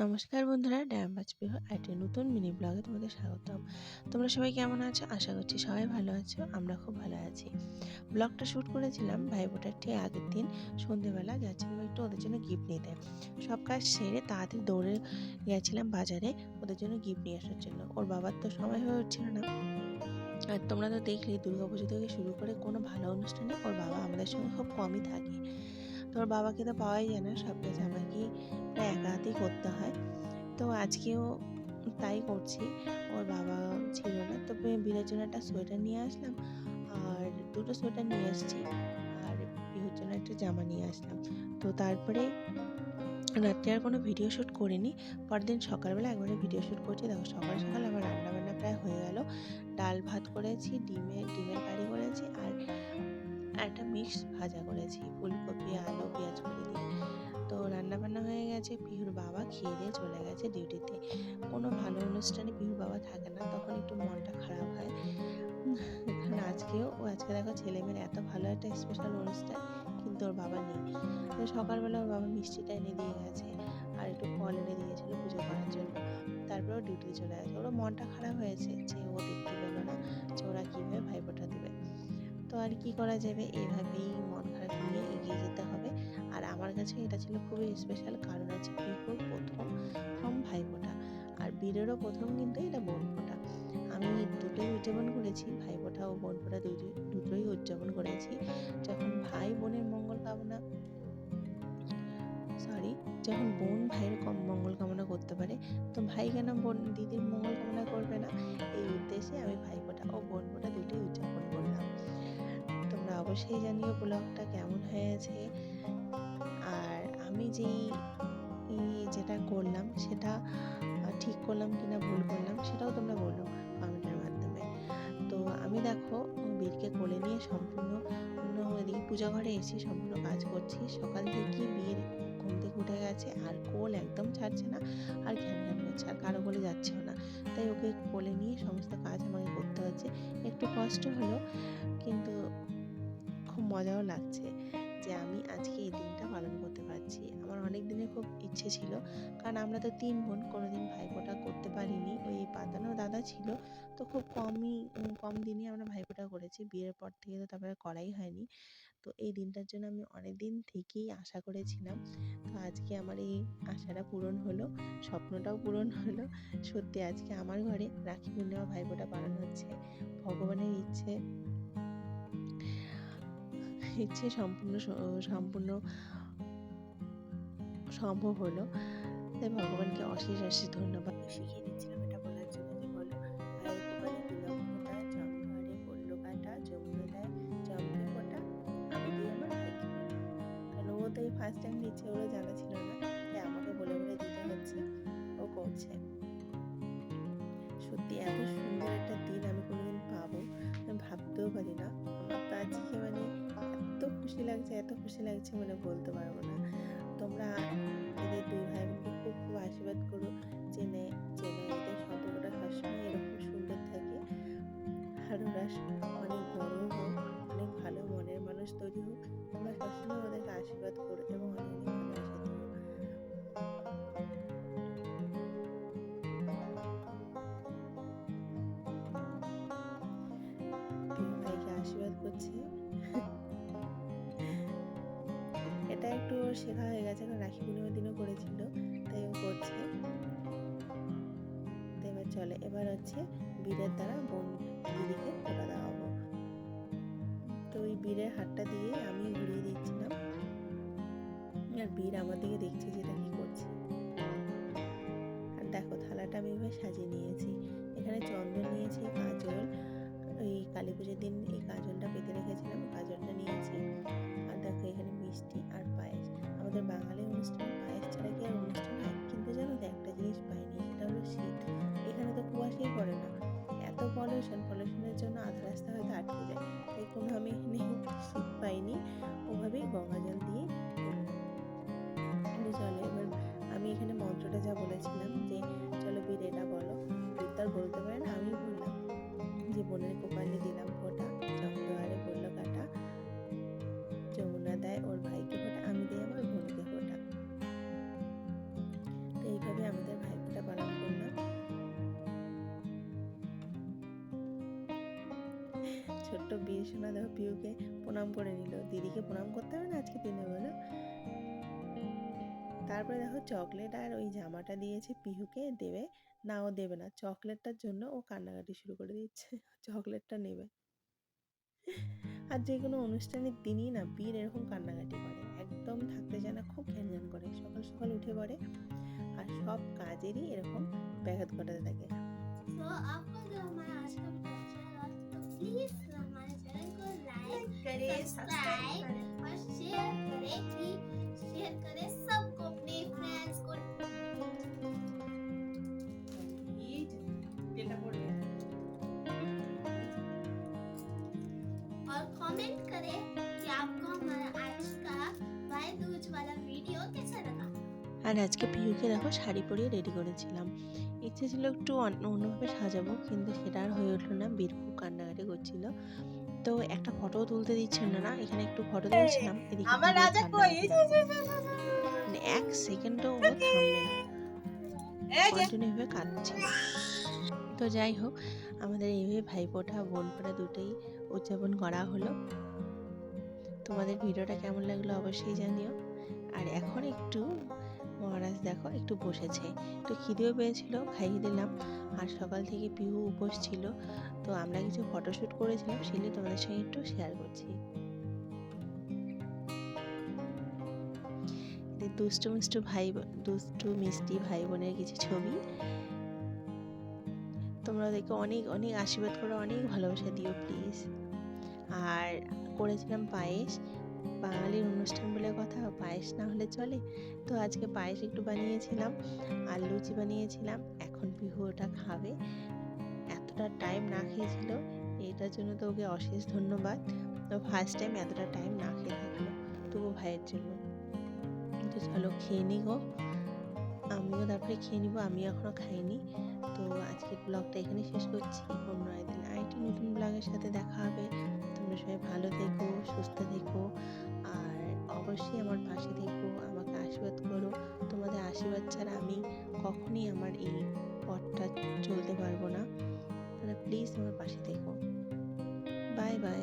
নমস্কার বন্ধুরা, ড্যামবাজ পিহু একটা নতুন মিনি ব্লগে তোমাদের স্বাগতম। তোমরা সবাই কেমন আছো? আশা করছি সবাই ভালো আছো। আমরা খুব ভালো আছি। ব্লগটা শ্যুট করেছিলাম ভাইফোঁটার ঠিক আগের দিন সন্ধেবেলা। যাচ্ছিলাম একটু ওদের জন্য গিফট নিতে। সব কাজ সেরে তাড়াতাড়ি দৌড়ে গেছিলাম বাজারে ওদের জন্য গিফট নিয়ে আসার জন্য। ওর বাবার তো সময় হয়ে উঠছিল না। আর তোমরা তো দেখলেই দুর্গাপুজো থেকে শুরু করে কোনো ভালো অনুষ্ঠানে ওর বাবা আমাদের সঙ্গে খুব কমই থাকে। তো ওর বাবাকে তো পাওয়াই যায় না, সব কাজ আমাকেই প্রায় একা হাতেই করতে হয়। তো আজকেও তাই করছি। ওর বাবা ছিল না, তো বীরের জন্য একটা সোয়েটার নিয়ে আসলাম, আর দুটো সোয়েটার নিয়ে আসছি, আর পিহুর জন্য একটা জামা নিয়ে আসলাম। তো তারপরে রাত্রে আর কোনো ভিডিও শ্যুট করিনি। পরদিন সকালবেলা একবারে ভিডিও শ্যুট করছি। দেখো সকাল সকাল আমার রান্নাবান্না প্রায় হয়ে গেল। ডাল ভাত করেছি, ডিমের কারি করেছি, আর একটা মিক্স ভাজা করেছি ফুলকপি আলু পেঁয়াজ করে দিয়ে। তো রান্নাবান্না হয়ে গেছে। পিহুর বাবা খেয়ে দিয়ে চলে গেছে ডিউটিতে। কোনো ভালো অনুষ্ঠানে পিহুর বাবা থাকে না, তখন একটু মনটা খারাপ হয়। কারণ আজকে দেখো ছেলেমেয়ের এত ভালো একটা স্পেশাল অনুষ্ঠান, কিন্তু ওর বাবা নেই। তো সকালবেলা ওর বাবা মিষ্টিটা এনে দিয়ে গেছে, আর একটু ফল এনে দিয়েছিল পুজো করার জন্য। তারপরে ও ডিউটিতে চলে গেছে। ওরও মনটা খারাপ হয়েছে যে ও দেখতে পেলো না যে ওরা কীভাবে ভাইফোঁটা দেবে। তো আর কি করা যাবে, এভাবেই মন খারাপ নিয়ে এগিয়ে যেতে হবে। আর আমার কাছে এটা ছিল খুবই স্পেশাল, কারণ আছে পিহুর প্রথম ভাইফোঁটা, আর বীরেরও প্রথম, কিন্তু এটা বোনফোঁটা। আমি দুটোই উদযাপন করেছি, ভাইফোঁটা ও বোনফোঁটা দুটোই উদযাপন করেছি। যখন ভাই বোনের মঙ্গল কামনা সরি যখন বোন ভাইয়ের মঙ্গল কামনা করতে পারে, তো ভাই কেন বোন দিদির মঙ্গল কামনা করবে না? এই উদ্দেশ্যে আমি ভাইফোঁটা ও বোনফোঁটা দুটোই উদযাপন করলাম। তোমরা অবশ্যই জানিও ব্লগটা কেমন হয়েছে, আর আমি যেটা করলাম সেটা ঠিক করলাম কিনা ভুল করলাম সেটাও তোমরা বলো কমেন্টের মাধ্যমে। তো আমি দেখো বীরকে কোলে নিয়ে সম্পূর্ণ এদিকে পূজা ঘরে এসে সম্পূর্ণ কাজ করছি। সকাল থেকে বীর ঘুম থেকে উঠে গেছে, আর কোল একদম ছাড়ছে না, আর ঘ্যান ঘ্যান করছে, আর কারো কোলে যাচ্ছেও না। তাই ওকে কোলে নিয়ে সমস্ত কাজ আমাকে করতে হচ্ছে। একটু কষ্ট হলো, কিন্তু খুব মজাও লাগছে যে আমি আজকে এই দিনটা পালন করতে পারছি। আমার অনেক দিনের খুব ইচ্ছে ছিল, কারণ আমরা তো 3 বোন, কোনোদিন ভাইফোঁটা করতে পারিনি। ওই পাতানো দাদা ছিল, তো খুব কম দিনই আমরা ভাইফোঁটা করেছি। বিয়ের পর থেকে তো তারপরে করাই হয়নি। তো এই দিনটার জন্য আমি অনেক দিন থেকেই আশা করেছিলাম। তো আজকে আমার এই আশাটা পূরণ হলো, স্বপ্নটাও পূরণ হলো। সত্যি আজকে আমার ঘরে রাখি পূর্ণিমা ভাইফোঁটা পালন হচ্ছে। ভগবানের ইচ্ছে সম্পূর্ণ সম্ভব হলো। তাই ভগবানকে অশেষ ধন্যবাদ। শিখিয়ে দিচ্ছিলাম এটা বলার জন্য যে বলো, ভাইয়ের কপালে তিলক ফোঁটা, জমঘরে পড়ল কাঁটা, যমুনা দেয় জমকে ফোঁটা, আমি দিই আমার ভাইকে ফোঁটা। কারণ ও তো এই ফার্স্ট টাইম দিচ্ছে, ওরও জানা ছিল না, তাই আমাকে বলে বলে দিতে হচ্ছে, ও করছে। সত্যি এত সুন্দর একটা দিন আমি কোনোদিন পাবো আমি ভাবতেও পারি না। আমার তো আজকে এত খুশি লাগছে বলতে পারবো না। তোমরা এদের দুই ভাই বোনকে খুব খুব আশীর্বাদ করো, জেনে এদের সম্পর্কটা সবসময় এরকম সুন্দর থাকে, আর ওরা অনেক বড় হোক, অনেক ভালো মনের মানুষ তৈরি হোক। তোমরা সবসময় ওদেরকে আশীর্বাদ করো এবং অনেক অনেক ভালোবাসা দিও। পিহু ভাইকে আশীর্বাদ করছে। এটা একটু শেখা হয়ে গেছে, কারণ রাখি পূর্ণিমার দিনও করেছিল, তাই ও করছে। তো এবার চলে, এবার হচ্ছে বীরের দ্বারা বোন দিদিকে ফোঁটা দেওয়াবো। তো ওই বীরের হাতটা দিয়ে আমি ঘুরিয়ে দিচ্ছিলাম, আর বীর আমার দিকে দেখছে যে এটা কি করছে। আর দেখো থালাটা আমি এভাবে সাজিয়ে নিয়েছি। এখানে চন্দন নিয়েছি, কাজল, ওই কালী পুজোর দিন এই কাজলটা পেতে রেখেছিলাম, কাজলটা নিয়েছি। আর দেখো এখানে মিষ্টি আর পায়েস। আমাদের বাঙালি অনুষ্ঠানে পায়েস ছাড়া কি আর অনুষ্ঠান হয়? কিন্তু জানো তো একটা জিনিস পাইনি, সেটা হলো শীত। এখানে তো কুয়াশাই পড়ে না, এত পলিউশনের জন্য আধা রাস্তা হয়তো আটকে যায়, তাই কোনো আমি এখানে শীত পাইনি। ওভাবেই গঙ্গা জল দিয়ে করলাম। চলো এবার আমি এখানে মন্ত্রটা যা বলেছিলাম যে চলো বীর এটা বলো, বীর তার বলতে পারে না, আমি বললাম যে বোনের কপালে দিলাম ফোঁটা, জমদুয়ারে পড়লো কাঁটা, যমুনা দেয় ওর ভাইকে ফোঁটা, আমি দিই আমার বোনকে ফোঁটা। তো এইভাবে ছোট্ট বীর সোনা দেখো পিহুকে প্রণাম করে নিল। দিদিকে প্রণাম করতে হবে না আজকে দিনে বলো? তারপরে দেখো চকলেট আর ওই জামাটা দিয়েছে পিহুকে, দেবে না, ও দেবে না। চকলেটটার জন্য ও কান্নাকাটি শুরু করে দিচ্ছে, চকলেটটা নেবে। আর যে কোনো অনুষ্ঠানের দিনই না বীর এরকম কান্নাকাটি করে, একদম থাকতে চায় না, খুব ঘ্যান করে, সকাল সকাল উঠে পড়ে আর সব কাজেরই এরকম ব্যাঘাত ঘটাতে থাকে। तो आपको जो हमारा आज का वीडियो अच्छा लगा तो प्लीज हमारे चैनल को लाइक करें, सब्सक्राइब और शेयर करें सबको, अपने फ्रेंड्स को। और कमेंट करें कि आपको हमारा आज का भाई दूज वाला वीडियो कैसा लगा। আর আজকে পিহুকে দেখো শাড়ি পরিয়ে রেডি করেছিলাম। ইচ্ছে ছিল একটু অন্যভাবে সাজাবো, কিন্তু সেটা আর হয়ে উঠলো না, বীর খুব কান্নাকাটি করছিল। তো একটা ফটো তুলতে দিচ্ছিল না, এখানে একটু ফটো দিয়েছিলাম, এদিকে মানে এক সেকেন্ডও ও থামবে না, কন্টিনিউ ভাবে কাঁদছে। তো যাই হোক, আমাদের এইভাবে ভাইফোঁটা বোনফোঁটা দুটোই উদযাপন করা হলো। তোমাদের ভিডিওটা কেমন লাগলো অবশ্যই জানিও। আর এখন একটু মহারাজ দেখো একটু বসেছে, একটু খিদেও পেয়েছিল, খাইয়ে দিলাম। আর সকাল থেকে পিহু উপোস ছিল, তো আমরা কিছু ফটোশ্যুট করেছিলাম, সেগুলো তোমাদের সঙ্গে একটু শেয়ার করছি। দুষ্টু মিষ্টি ভাই বোনের কিছু ছবি। তোমরা ওদেরকে অনেক অনেক আশীর্বাদ করো, অনেক ভালোবাসা দিও প্লিজ। আর করেছিলাম পায়েস, বাঙালির অনুষ্ঠান বলে কথা, পায়েস না হলে চলে। তো আজকে পায়েস একটু বানিয়েছিলাম আর লুচি বানিয়েছিলাম। এখন পিহু ওটা খাবে, এতটা টাইম না খেয়েছিল, এটার জন্য তো ওকে অশেষ ধন্যবাদ। তো ফার্স্ট টাইম এতটা টাইম না খেয়ে থাকলো, তবু ভাইয়ের জন্য। তো চলো খেয়ে নি গো, আমিও তারপরে খেয়ে নিবো, আমি এখনো খাইনি। তো আজকের ব্লগটা এখানে শেষ করছি, অন্য একদিন আরেকটি নতুন ব্লগের সাথে দেখা হবে। তোমরা সবাই ভালো থেকো, সুস্থ থেকো, আর অবশ্যই আমার পাশে থেকো, আমাকে আশীর্বাদ করো। তোমাদের আশীর্বাদ ছাড়া আমি কখনই আমার এই পথটা চলতে পারবো না। তোমরা প্লিজ আমার পাশে থেকো। Bye bye.